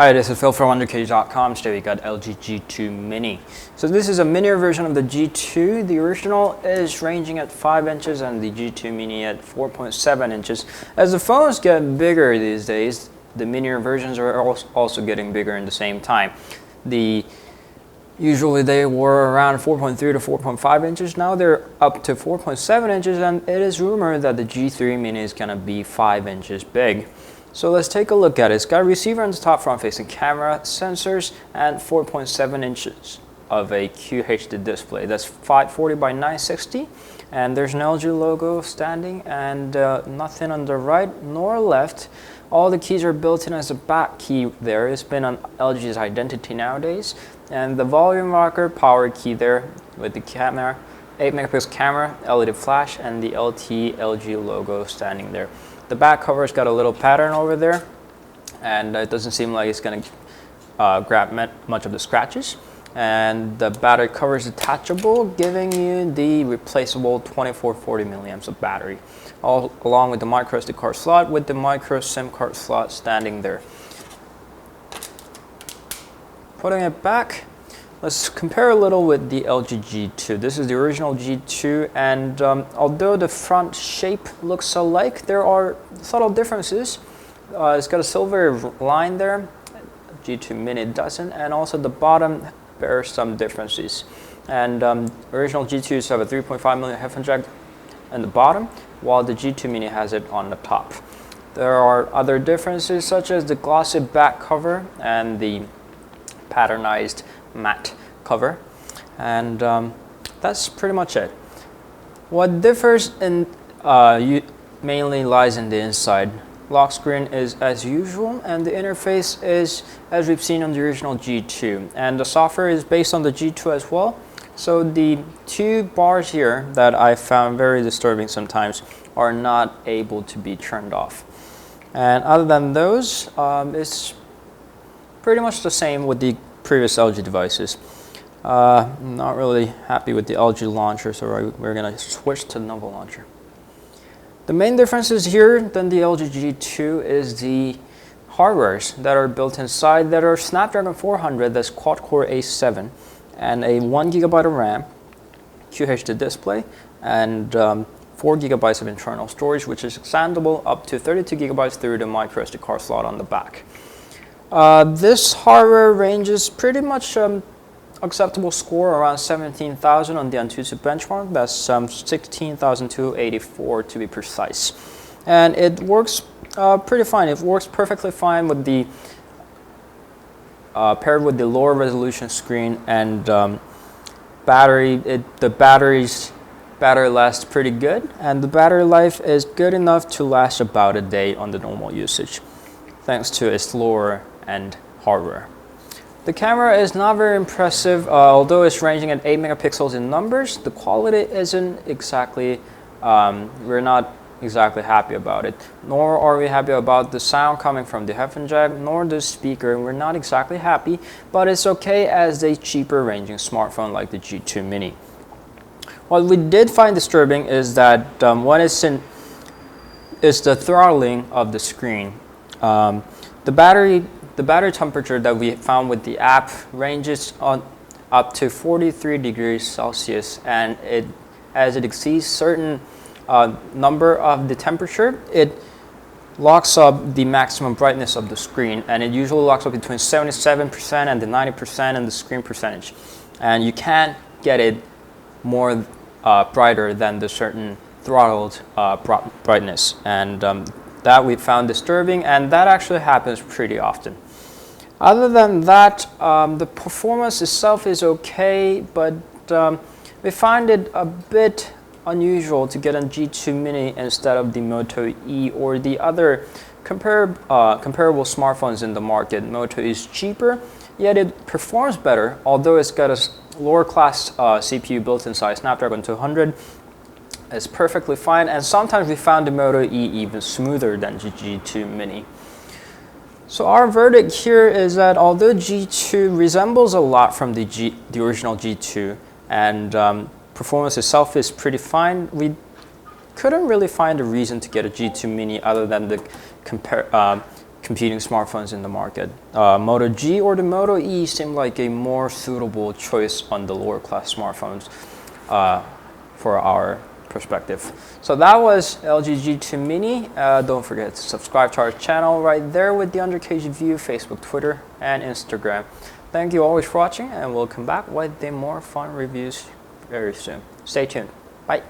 Hi, this is Phil from underKG.com. Today we got LG G2 Mini. So this is a mini version of the G2. The original is ranging at 5 inches and the G2 Mini at 4.7 inches. As the phones get bigger these days, the mini versions are also getting bigger in the same time. Usually they were around 4.3 to 4.5 inches. Now they're up to 4.7 inches, and it is rumored that the G3 Mini is going to be 5 inches big. So let's take a look at it. It's got a receiver on the top front-facing camera, sensors, and 4.7 inches of a QHD display. That's 540 by 960, and there's an LG logo standing, and nothing on the right nor left. All the keys are built in as a back key there. It's been on LG's identity nowadays. And the volume rocker power key there with the camera, 8 megapixel camera, LED flash, and the LG logo standing there. The back cover's got a little pattern over there, and it doesn't seem like it's going to grab much of the scratches. And the battery cover is detachable, giving you the replaceable 2440 milliamps of battery, along with the micro SD card slot with the micro SIM card slot standing there. Putting it back, let's compare a little with the LG G2. This is the original G2, and although the front shape looks alike, there are subtle differences. It's got a silver line there, G2 Mini doesn't, and also the bottom bears some differences. And original G2s have a 3.5mm headphone jack on the bottom, while the G2 Mini has it on the top. There are other differences, such as the glossy back cover and the patternized matte cover, and that's pretty much it. What differs mainly lies in the inside. Lock screen is as usual, and the interface is as we've seen on the original G2, and the software is based on the G2 as well. So the two bars here that I found very disturbing sometimes are not able to be turned off, and other than those, it's pretty much the same with the previous LG devices. I'm not really happy with the LG launcher, so we're going to switch to the Nova launcher. The main differences here than the LG G2 is the hardwares that are built inside that are Snapdragon 400, that's quad-core A7, and a 1GB of RAM, QHD display, and 4GB of internal storage, which is expandable up to 32GB through the micro SD card slot on the back. This hardware ranges pretty much acceptable score around 17,000 on the Antutu benchmark. That's 16,284 to be precise, and it works pretty fine. It works perfectly fine with the paired with the lower resolution screen and battery. The battery lasts pretty good, and the battery life is good enough to last about a day on the normal usage, thanks to its lower end hardware. The camera is not very impressive, although it's ranging at 8 megapixels in numbers. The quality isn't exactly, we're not exactly happy about it, nor are we happy about the sound coming from the headphone jack, nor the speaker. We're not exactly happy, but it's okay as a cheaper ranging smartphone like the G2 Mini. What we did find disturbing is that when it's the throttling of the screen. The battery temperature that we found with the app ranges on up to 43 degrees Celsius, and as it exceeds certain number of the temperature, it locks up the maximum brightness of the screen, and it usually locks up between 77% and the 90% in the screen percentage, and you can't get it more brighter than the certain throttled brightness, and that we found disturbing, and that actually happens pretty often. Other than that, the performance itself is okay, but we find it a bit unusual to get a G2 Mini instead of the Moto E or the other comparable smartphones in the market. Moto is cheaper, yet it performs better, although it's got a lower class CPU built inside Snapdragon 200. It's perfectly fine, and sometimes we found the Moto E even smoother than the G2 Mini. So our verdict here is that although G2 resembles a lot from the original G2, and performance itself is pretty fine, we couldn't really find a reason to get a G2 Mini other than the competing smartphones in the market. Moto G or the Moto E seem like a more suitable choice on the lower class smartphones for our perspective. So that was LG G2 Mini. Don't forget to subscribe to our channel right there with the underKG view, Facebook, Twitter, and Instagram. Thank you always for watching, and we'll come back with more fun reviews very soon. Stay tuned. Bye.